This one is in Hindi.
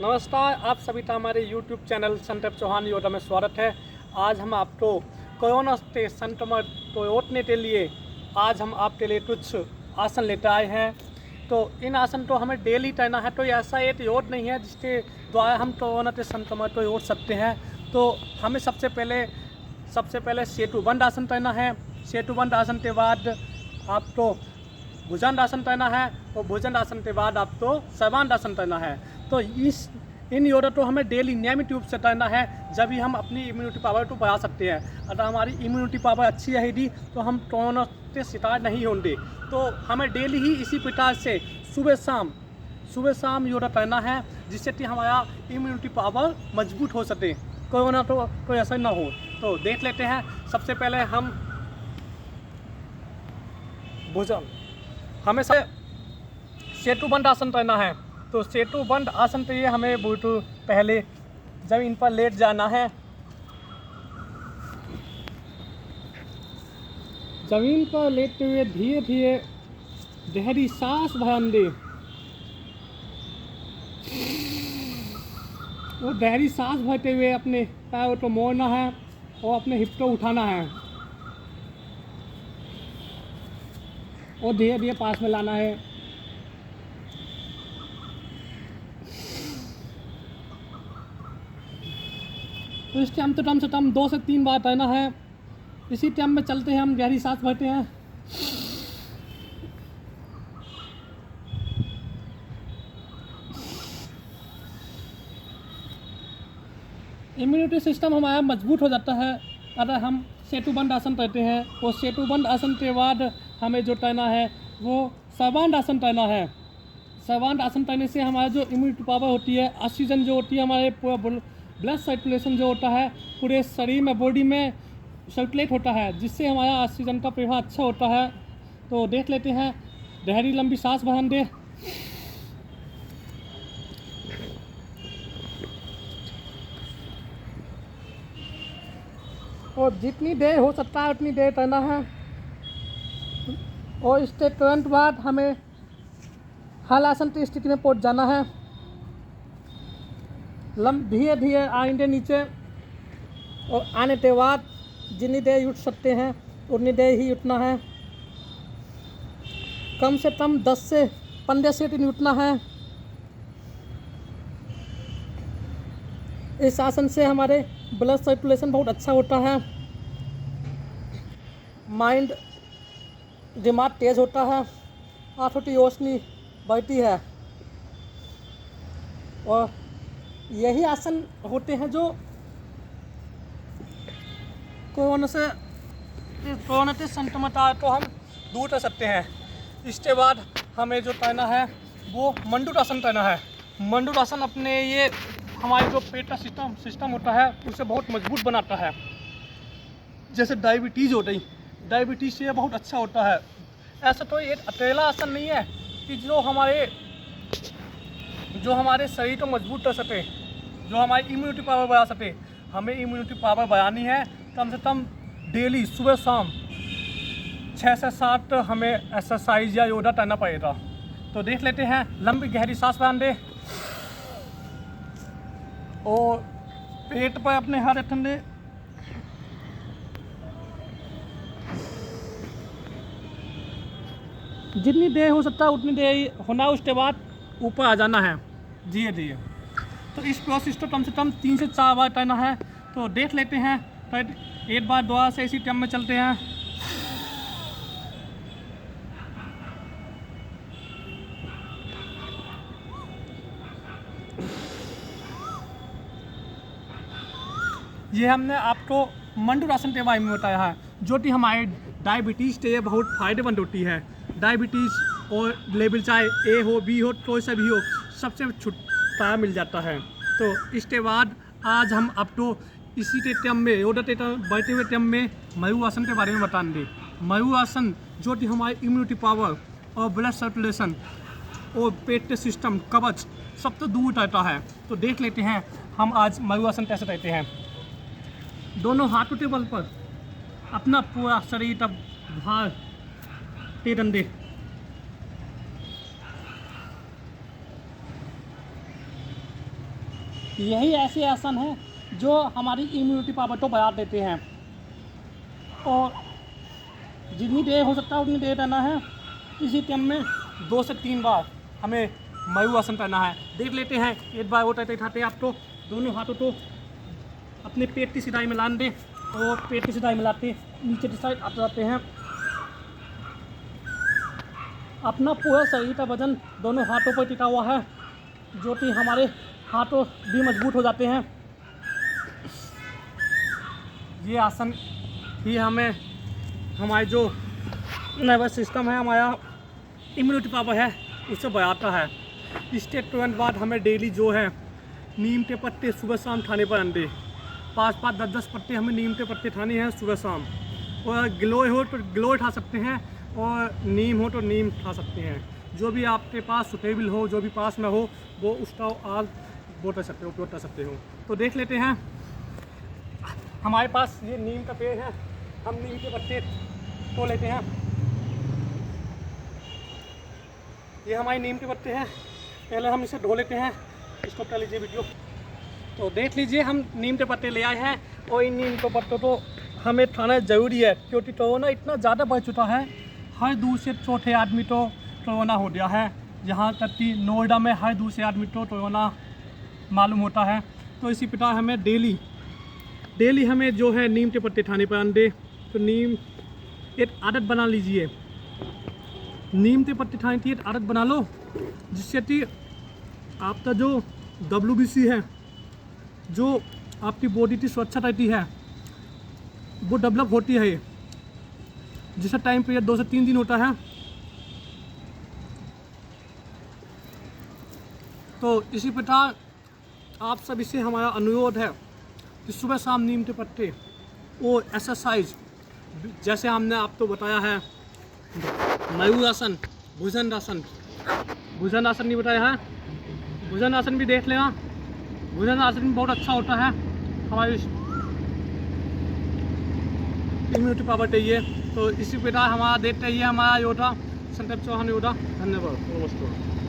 नमस्कार, आप सभी का हमारे YouTube चैनल संदीप चौहान योगा में स्वागत है। आज हम आपको कोरोना से संक्रमण को रोकने के लिए आज हम आपके लिए कुछ आसन लेकर आए हैं। तो इन आसन को हमें डेली करना है। तो ऐसा एक योग नहीं है जिसके द्वारा हम कोरोना के संक्रमण को रोक सकते हैं। तो हमें सबसे पहले सेतुबंध आसन करना है। सेतुबंध आसन के बाद आपको भुजंग आसन करना है और भुजंग आसन के बाद आपको सर्वांग आसन करना है। तो इन योगा को हमें डेली नियमित रूप से करना है, जब भी हम अपनी इम्यूनिटी पावर को बढ़ा सकते हैं। अगर हमारी इम्यूनिटी पावर अच्छी रहेगी तो हम कोरोना से शिकार नहीं होंगे। तो हमें डेली ही इसी प्रकार से सुबह शाम योगा करना है, जिससे कि हमारा इम्यूनिटी पावर मजबूत हो सके, कोरोना तो ऐसा ना हो। तो देख लेते हैं। सबसे पहले हम भुजंग हमें सेतुबंध आसन करना है। तो सेतुबंध आसन के लिए हमें बहुत पहले जमीन पर लेट जाना है। जमीन पर लेटते हुए धीरे धीरे गहरी सांस भरने दे और गहरी सांस भरते हुए अपने पैरों को मोड़ना है और अपने हिप को उठाना है और धीरे धीरे पास में लाना है। तो इस टाइम तो कम से कम 2 से 3 बार करना है। इसी टाइम में चलते हैं, हम गहरी सांस भरते हैं। इम्यूनिटी सिस्टम हमारा मजबूत हो जाता है अगर हम सेतुबंध आसन करते हैं। और सेतुबंध आसन के बाद हमें जो करना है वो सर्वांग आसन करना है। सर्वांग आसन करने से हमारा जो इम्यूनिटी पावर होती है, ऑक्सीजन जो होती है, हमारे पूरा ब्लड सर्कुलेशन जो होता है पूरे शरीर में, बॉडी में सर्कुलेट होता है, जिससे हमारा ऑक्सीजन का प्रवाह अच्छा होता है। तो देख लेते हैं। गहरी लंबी सांस भरने दे। और जितनी देर हो सकता है उतनी देर करना है। और इसके तुरंत बाद हमें हलासन की स्थिति में पहुंच जाना है। धीरे धीरे आएंगे नीचे और आने के बाद जितनी देर उठ सकते हैं उतनी देर ही उठना है। कम से कम 10 से 15 सेकंड उठना है। इस आसन से हमारे ब्लड सर्कुलेशन बहुत अच्छा होता है, दिमाग तेज होता है, आंखों की रोशनी बढ़ती है। और यही आसन होते हैं जो कोरोना से संक्रमण को हम दूर कर सकते हैं। इसके बाद हमें जो करना है वो मंडूक आसन करना है। मंडूक आसन अपने ये हमारे जो पेट का सिस्टम होता है उसे बहुत मजबूत बनाता है। जैसे डायबिटीज़ हो गई, डायबिटीज़ से बहुत अच्छा होता है। ऐसा तो एक अकेला आसन नहीं है कि जो हमारे शरीर को मजबूत कर सके, जो हमारी इम्यूनिटी पावर बढ़ा सके। हमें इम्यूनिटी पावर बढ़ानी है कम से कम डेली सुबह शाम 6 से 7 हमें एक्सरसाइज या योगा करना पड़ेगा। तो देख लेते हैं। लंबी गहरी सांस बांध दे और पेट पर अपने हाथ रखने दे। जितनी देर हो सकता है उतनी देर होना, उसके बाद ऊपर आ जाना है धीरे धीरे। तो इस प्रोसेस को कम से कम 3 से 4 बार करना है। तो देख लेते हैं। फिर एक बार दोबारा से इसी टाइम में चलते हैं। ये हमने आपको मंडूक आसन के बारे में बताया है, जो कि हमारे डायबिटीज़ के लिए बहुत फायदेमंद होती है। डायबिटीज़ और लेवल चाहे ए हो, बी हो, कोई सा भी हो, सबसे छुटकारा मिल जाता है। तो इसके बाद आज हम आपको इसी के क्रम में बढ़ते हुए क्रम में मयूर आसन के बारे में बताएंगे। मयूर आसन जो कि हमारी इम्यूनिटी पावर और ब्लड सर्कुलेशन और पेट के सिस्टम, कवच सब तो दूर रहता है। तो देख लेते हैं हम आज मयूर आसन कैसे करते हैं। दोनों हाथों के बल पर अपना पूरा शरीर तब भार टेकन दे। यही ऐसे आसन हैं जो हमारी इम्यूनिटी पावर को बढ़ा देते हैं। और जितनी देर हो सकता है उतनी देर रहना है। इसी क्रम में 2 से 3 बार हमें मयूर आसन करना है। देख लेते हैं। एक बार उठाते उठाते आप तो दोनों हाथों को अपने पेट की सिधाई में लान दें और पेट की सिधाई में लाते नीचे की साइड आते जाते हैं। अपना पूरा शरीर का वजन दोनों हाथों पर टिका हुआ है, जो कि हमारे हाथों भी मजबूत हो जाते हैं। ये आसन ही हमें हमारे जो नर्वस सिस्टम है, हमारा इम्यूनिटी पावर है, उससे बढ़ाता है। इसके तुरंत बाद हमें डेली जो है नीम के पत्ते सुबह शाम खाने पर अंडे 5-5, 10-10 पत्ते हमें नीम के पत्ते खाने हैं सुबह शाम। और गिलोय हो तो गिलोय खा सकते हैं और नीम हो तो नीम खा सकते हैं। जो भी आपके पास सुटेबल हो, जो भी पास में हो, वो उसका आप वो कर सकते हो, उपयोग कर सकते हो। तो देख लेते हैं। हमारे पास ये नीम का पेड़ है, हम नीम के पत्ते तोड़ लेते हैं। ये हमारे नीम के पत्ते हैं। पहले हम इसे धो लेते हैं। इसको कर लीजिए वीडियो। तो देख लीजिए, हम नीम के पत्ते ले आए हैं और इन नीम के पत्तों को हमें खाना ज़रूरी है, क्योंकि कोरोना इतना ज़्यादा बढ़ चुका है। हर दूसरे चौथे आदमी को कोरोना हो गया है। यहाँ तक कि नोएडा में हर दूसरे आदमी को कोरोना मालूम होता है। तो इसी प्रकार हमें डेली हमें जो है नीम के पत्ते खाने पर अंडे। तो नीम एक आदत बना लीजिए। नीम के पत्ते खाने की एक आदत बना लो, जिससे कि आपका जो WBC है, जो आपकी बॉडी की सुरक्षा रहती है, वो डेवलप होती है। जिसका टाइम पीरियड 2 से 3 दिन होता है। तो इसी प्रकार आप सभी से हमारा अनुरोध है कि सुबह शाम नीम के पत्ते और एक्सरसाइज, जैसे हमने आपको बताया है मयूर आसन, भुजंगासन नहीं बताया है, भुजंगासन भी देख लेना। भुजंगासन भी बहुत अच्छा होता है, हमारी इम्यूनिटी पावर चाहिए। तो इसी प्रकार हमारा देखते ही हमारा योद्धा संदीप चौहान योद्धा। धन्यवाद, नमस्कार।